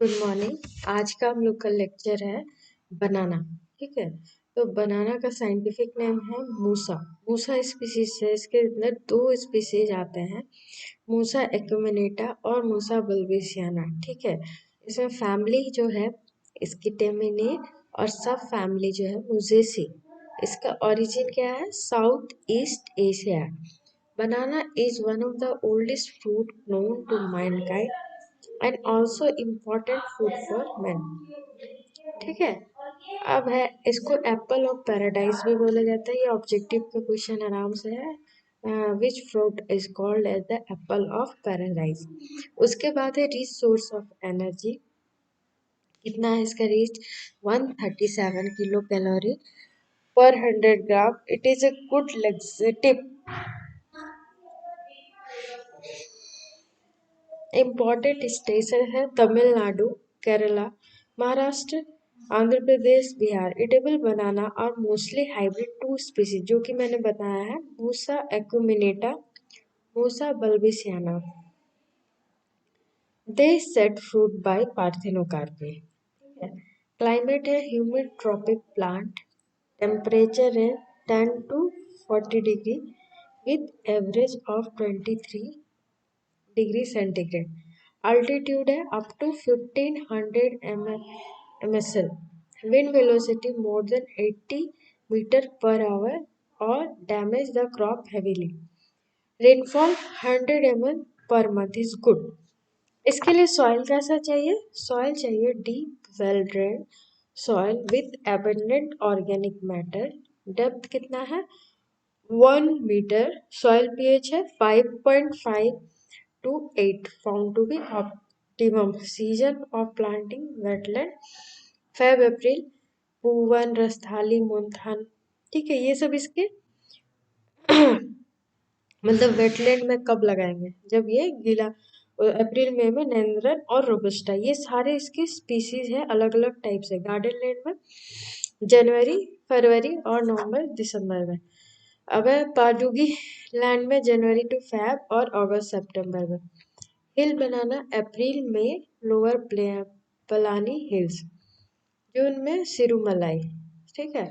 Good morning. आज का हम लोग का लेक्चर है बनाना। ठीक है, तो बनाना का साइंटिफिक नेम है मूसा। मूसा स्पीसीज है, इसके अंदर दो स्पीसीज आते हैं, मूसा एक्यूमिनेटा और मूसा बल्बिसियाना। ठीक है, इसमें फैमिली जो है इसकी टेमिनी और सब फैमिली जो है मुजेसी। इसका ओरिजिन क्या है? South east Asia. Banana is one of the oldest fruit known to mankind and also important food for men. ठीक है, अब है इसको एप्पल ऑफ पैराडाइज भी बोला जाता है। ये ऑब्जेक्टिव का क्वेश्चन आराम से है। Which fruit is called as the apple of paradise. उसके बाद है रिच सोर्स ऑफ एनर्जी। कितना है इसका रिच? 137 किलो कैलोरी पर 100 gram. It is a good laxative. Important station है तमिलनाडु, केरला, महाराष्ट्र, आंध्र प्रदेश, बिहार। इटेबल बनाना और मोस्टली हाइब्रिड टू स्पीसीज जो कि मैंने बताया है, Musa acuminata, Musa balbisiana. They set fruit by parthenocarpy. Climate है ह्यूमिड ट्रॉपिक प्लांट। टेम्परेचर है 10 to 40 degree with average of 23 degree centigrade. Altitude है up to 1500 MSL। Wind velocity more than 80 metre per hour और damage the crop heavily. Rainfall 100 mm per month is good. इसके लिए soil कैसा चाहिए? Soil चाहिए deep well drain soil with abundant organic matter. Depth कितना है? 1 metre. Soil pH है 5.5 to 8, found to be optimum. Season of planting wetland Feb April, Poovan, Rasthali, मोन्थान। ठीक है, ये सब इसके मतलब वेटलैंड में कब लगाएंगे? जब ये गीला। अप्रैल मई में नेंद्रन और रोबस्टा, ये सारे इसके स्पीसीज है, अलग अलग टाइप से। गार्डन लैंड में जनवरी फरवरी और नवंबर दिसंबर में। अब है पाडुगी लैंड में जनवरी टू फेब और अगस्त सितंबर में। हिल बनाना अप्रैल में लोअर पलानी हिल्स, जून में सिरुमलाई। ठीक है,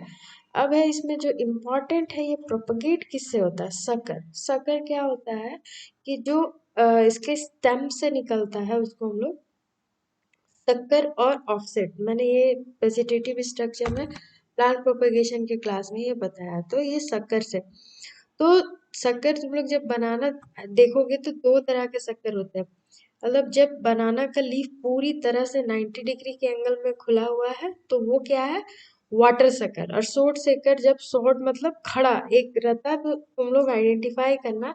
अब है इसमें जो इम्पोर्टेंट है, ये प्रोपगेट किससे होता है? सकर। सकर क्या होता है कि जो इसके स्टेम से निकलता है उसको हम लोग सकर और ऑफसेट, मैंने ये वेजिटेटिव स्ट्रक्चर में प्लांट प्रोपगेशन के क्लास में ये बताया। तो ये सकर से, तो शक्कर तुम लोग जब बनाना देखोगे तो दो तरह के शक्कर होते हैं। मतलब जब बनाना का लीफ पूरी तरह से 90 डिग्री के एंगल में खुला हुआ है तो वो क्या है? वाटर शक्कर। और शॉर्ट शक्कर जब शॉर्ट मतलब खड़ा एक रहता है, तो तुम लोग आइडेंटिफाई करना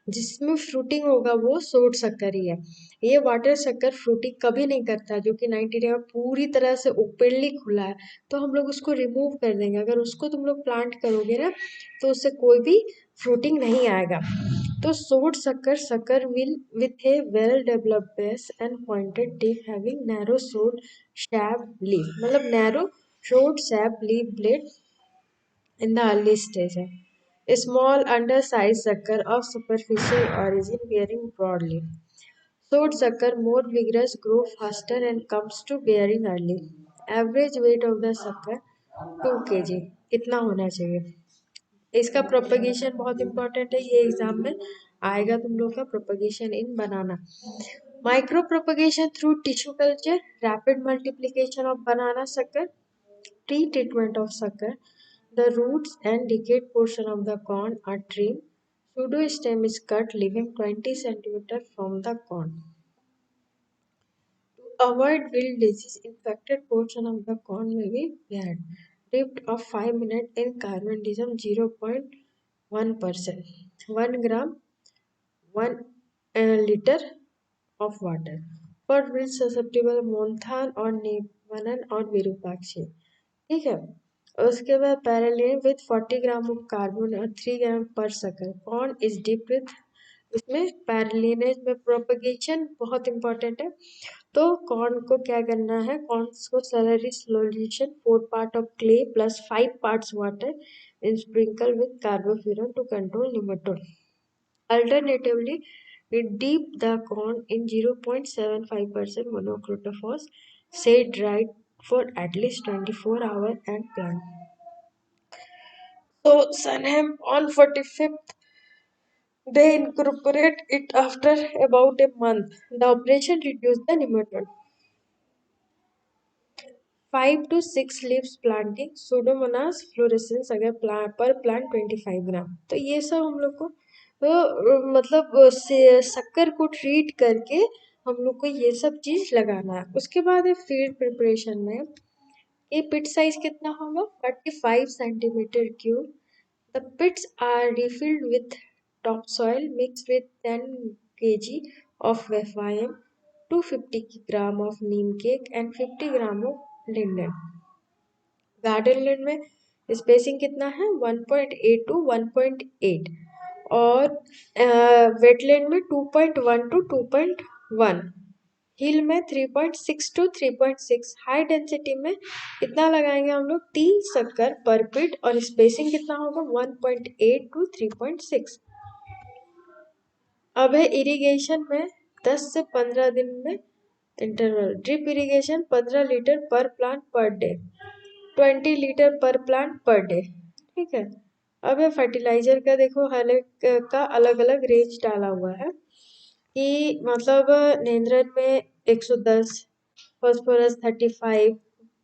जिसमें फ्रूटिंग होगा वो शॉर्ट शक्कर ही है। ये वाटर शक्कर फ्रूटिंग कभी नहीं करता, जो कि 90 डिग्री पूरी तरह से ओपनली खुला है, तो हम लोग उसको रिमूव कर देंगे। अगर उसको तुम लोग प्लांट करोगे ना तो उससे कोई भी फ्रूटिंग नहीं आएगा। तो short sucker will with a well developed base and pointed tip having narrow shaped leaf, मतलब narrow short shaped leaf blade in the early stage है। A small undersized sucker of superficial origin bearing broad leaf. Short sucker more vigorous, grow faster and comes to bearing early. Average weight of the sucker 2 kg। इतना होना चाहिए। इसका propagation बहुत important है, ये exam में आएगा तुम लोग का, propagation in banana. Micro propagation through tissue culture, rapid multiplication of banana sucker, tree treatment of sucker, the roots and decayed portion of the corn are trimmed, pseudo stem is cut leaving 20 cm from the corn. To avoid wilt disease, infected portion of the corn may be pared. Depth of 5 minutes in carbon 0.1%, 1 gram 1 liter of water. For wilt susceptible Monthan और नेवनन और विरूपाक्षी। ठीक है, उसके बाद पैरेलिन with 40 gram of carbon और 3 gram per sucker. Corn is dip with, इसमें पैरेलिनेज में प्रोपगेशन बहुत इंपॉर्टेंट है। तो कॉर्न को क्या करना है? कॉर्न को slurry solution 4 part of clay plus 5 parts water in sprinkle with carbofuran to control nematode. Alternatively Dip the corn in 0.75% monocrotophos, say dried for at least 24 hours and plant. So Sunham on 45th they incorporate it after about a month. The operation reduced the nematode. 5 to 6 leaves planting Pseudomonas fluorescens अगर पर plant 25 ग्राम। तो ये सब हम लोग को मतलब शक्कर को ट्रीट करके हम लोग को ये सब चीज लगाना है। उसके बाद है फीड प्रिपरेशन में ये पिट साइज कितना होगा 35 centimetre cube. The pits are refilled with topsoil mixed with 10 kg of FIM, 250 gram of neem cake and 50 gram of linden. Garden land में स्पेसिंग कितना है 1.8 to 1.8 और वेटलैंड में 2.1 to 2.1, हिल में 3.6 to 3.6, हाई डेंसिटी में कितना लगाएंगे हम लोग 3 शक्कर पर पिट और स्पेसिंग कितना होगा 1.8 to 3.6। अब है इरिगेशन में 10 से 15 दिन में इंटरवल। ड्रिप इरिगेशन 15 लीटर पर प्लांट पर डे, 20 लीटर पर प्लांट पर डे। ठीक है। अब है फर्टिलाइजर का, देखो हर एक का अलग अलग रेंज डाला हुआ है कि मतलब नेंद्रन में 110, फॉस्फोरस 35,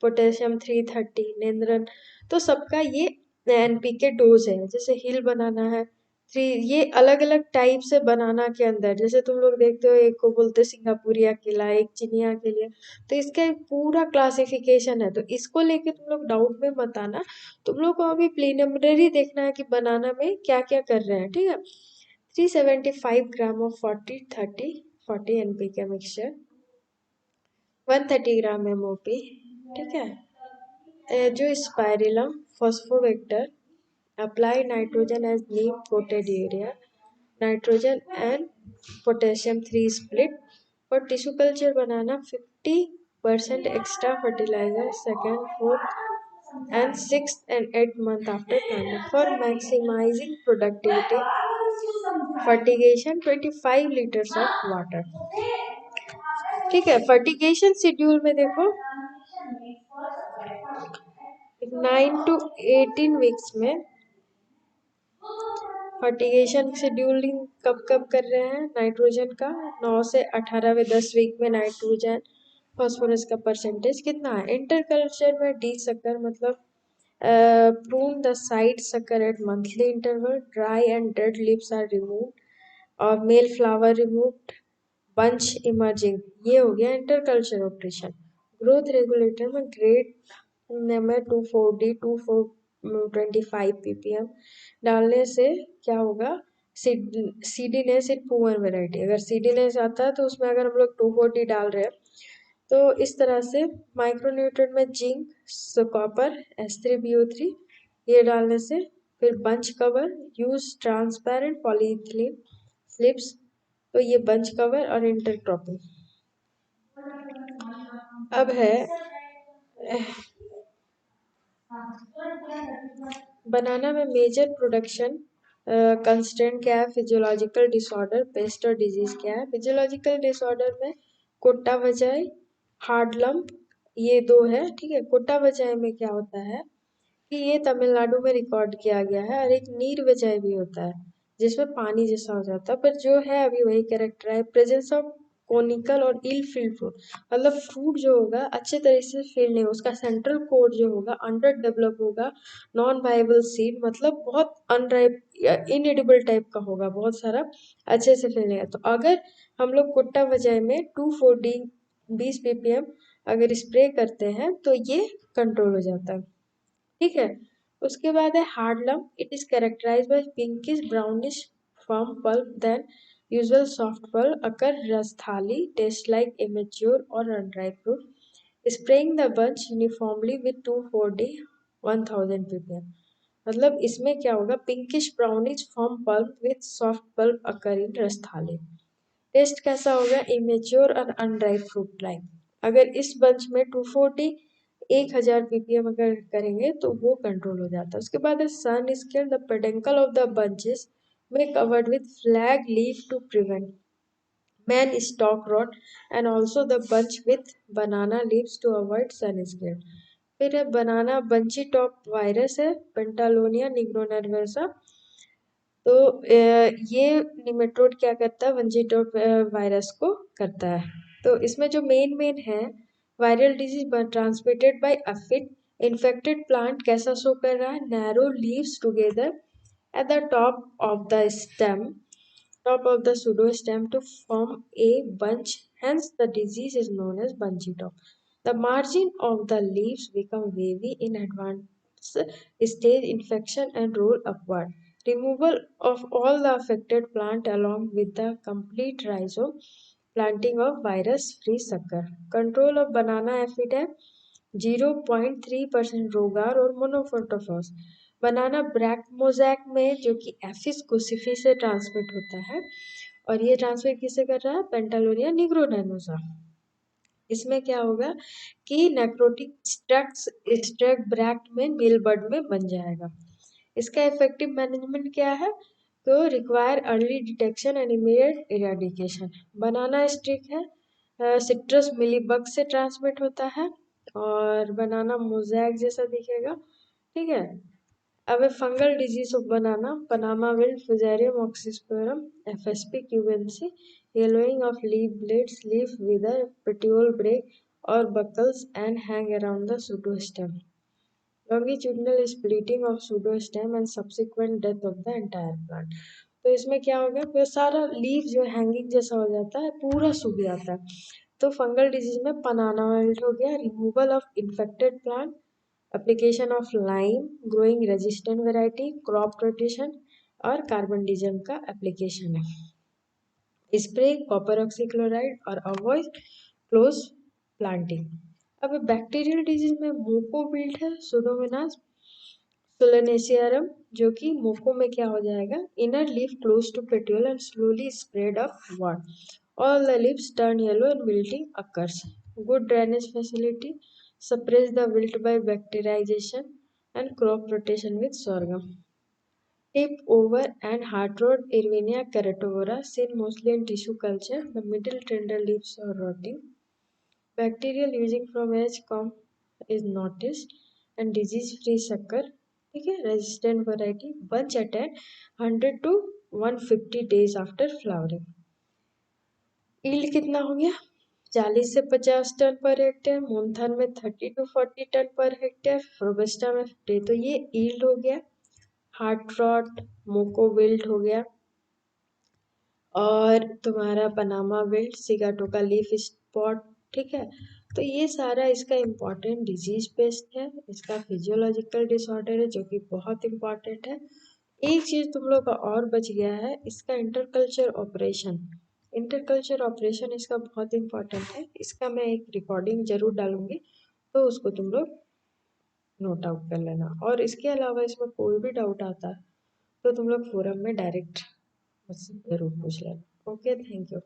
पोटेशियम 330 नेंद्रन। तो सबका ये एनपीके डोज है। जैसे हिल बनाना है 3, ये अलग अलग टाइप से बनाना के अंदर, जैसे तुम लोग देखते हो एक को बोलते सिंगापुरिया केला, एक चिनिया के लिए, तो इसका एक पूरा क्लासिफिकेशन है। तो इसको लेके तुम लोग डाउट में मत आना, तुम लोग को अभी प्रीलिमिनरी देखना है कि बनाना में क्या क्या कर रहे हैं। ठीक है। 375 gram of 40 NPK mixture, 130 gram MOP. ठीक है। जो spirillum फॉस्फोवेक्टर, apply nitrogen as neem coated urea, nitrogen and potassium 3 split। for tissue culture banana 50% extra fertilizer second, fourth and sixth and 8th month after planting for maximizing productivity। fertigation 25 liters of water। ठीक है। Fertigation schedule में देखो 9 to 18 weeks में fertigation scheduling कब कब कर रहे हैं। नाइट्रोजन का 9 से 18वें 10 वीक में नाइट्रोजन, फॉस्फोरस का परसेंटेज कितना है। इंटरकल्चर में डी शक्कर मतलब prune the side sucker at monthly interval, dry and dead leaves are removed और male flower removed, bunch emerging, ये हो गया इंटरकल्चर ऑपरेशन। ग्रोथ रेगुलेटर में ग्रेड में 2,4-D 2,425 ppm डालने से क्या होगा, सीडीनेस इन पुअर वेराइटी। अगर सीडीनेस आता है तो उसमें अगर हम लोग 2,4-D डाल रहे हैं तो इस तरह से। माइक्रोन्यूट्रेंट में जिंक, कॉपर, S3BO3 ये डालने से। फिर bunch cover, use transparent polyethylene slips, तो ये बंच कवर और इंटरक्रॉपिंग। अब है बनाना में मेजर प्रोडक्शन कंस्टेंट क्या है, फिजियोलॉजिकल डिसऑर्डर, पेस्ट और डिजीज क्या है। फिजियोलॉजिकल डिसऑर्डर में कोटा वजाई, हार्ड लंप, ये दो है। ठीक है। कोटा वजाई में क्या होता है कि ये तमिलनाडु में रिकॉर्ड किया गया है, और एक नीर वजाई भी होता है जिसमें पानी जैसा हो जाता है, पर जो है अभी वही कैरेक्टर है। प्रेजेंस ऑफ कोनिकल और इल फील्ड फ्रूट, मतलब फ्रूट जो होगा अच्छे तरीके से फील नहीं, उसका सेंट्रल कोड जो होगा अंडर डेवलप होगा, नॉन वाइबल सीड मतलब बहुत अनराइप इनएडिबल टाइप का होगा, बहुत सारा अच्छे से फील नहीं है। तो अगर हम लोग कुट्टा वजाई में 2,4-D 20 ppm अगर स्प्रे करते हैं तो ये कंट्रोल हो जाता है। ठीक है। उसके बाद है hard lump, it is characterize by pinkish brownish firm pulp than usual soft pulp occur Rasthali, taste like immature और unripe fruit. Spraying the bunch uniformly with 2,4-D 1000 ppm, मतलब इसमें क्या होगा, pinkish brownish firm pulp with soft pulp occur in Rasthali. Taste कैसा होगा, immature और unripe fruit like. अगर इस बंच में 2,4-D 1000 ppm अगर करेंगे तो वो कंट्रोल हो जाता है। उसके बाद है sun scale, the peduncle of the bunches में covered with flag leaf to prevent Man stalk rot and also the bunch with banana leaves to avoid sun scare. फिर है बनाना बंची टॉप वायरस है पेंटालोनिया निग्रोनर्वसा। तो ये nematode क्या करता है bunchy top virus को करता है। तो इसमें जो मेन है viral disease transmitted by aphid infected plant कैसा शो कर रहा है narrow leaves together at the top of the pseudostem to form a bunch. Hence, the disease is known as bunchy top. The margin of the leaves become wavy in advanced stage infection and roll upward. Removal of all the affected plant along with the complete rhizome, planting of virus-free sucker. Control of banana aphid है 0.3% रोगार और मोनोफोटोफॉस। बनाना brake mosaic में जो कि aphis गोसिफी से transmit होता है और ये ट्रांसमिट किसे कर रहा है पेंटालोनिया निग्रोनैनोसा। इसमें क्या होगा कि नेक्रोटिक स्ट्रक्ट ब्रैक्ट में मिलबर्ड में बन जाएगा। इसका इफेक्टिव मैनेजमेंट क्या है तो require early detection and immediate eradication. Banana stick है सिट्रस मिलीबग से ट्रांसमिट होता है और बनाना मोजैक जैसा दिखेगा ठीक है। अब fungal disease of banana Panama wilt Fusarium oxysporum F S P cubense yellowing of leaf blades leaf wither petiole break और buckles and hang around the pseudostem longitudinal splitting of pseudostem and subsequent death of the entire plant। तो इसमें क्या हो गया फिर सारा leaf जो hanging जैसा हो जाता है पूरा सूख जाता है। तो फंगल डिजीज में पनाना विल्ट हो गया removal of infected plant application of lime growing resistant variety crop rotation और कार्बन डिजम का एप्लीकेशन है स्प्रे कॉपर ऑक्सीक्लोराइड और अवॉइड क्लोज प्लांटिंग। अब बैक्टीरियल डिजीज में मोकोबिल्ट है सुडोमोनास सोलेनेसियरम जो कि मोको में क्या हो जाएगा inner leaf close to petiole and slowly spread upward all the leaves turn yellow and wilting occurs। Good drainage facility suppress the wilt by bacterialization and crop rotation with sorghum। Tip over and heart rot Irvinia keratovora seen mostly in tissue culture the middle tender leaves are rotting। Bacterial using from edge comb is noticed and disease free sucker ठीक है resistant variety bunch attack 100 to 150 days after flowering। Yield कितना हो गया 40 से 50 ton per hectare मोन्थन में 30 to 40 ton per hectare robusta में 50। तो ये यील्ड हो गया हार्ट रॉट मोको विल्ट हो गया और तुम्हारा Panama wilt sigatoka leaf spot ठीक है। तो ये सारा इसका इम्पोर्टेंट डिजीज पेस्ट है इसका फिजियोलॉजिकल डिसऑर्डर है जो कि बहुत इम्पोर्टेंट है। एक चीज तुम लोग का और बच गया है इसका इंटरकल्चर ऑपरेशन इसका बहुत इम्पोर्टेंट है इसका मैं एक रिकॉर्डिंग जरूर डालूंगी तो उसको तुम लोग नोट आउट कर लेना और इसके अलावा इसमें कोई भी डाउट आता है तो तुम लोग फोरम में डायरेक्ट मुझसे जरूर पूछ लेना। Okay thank you.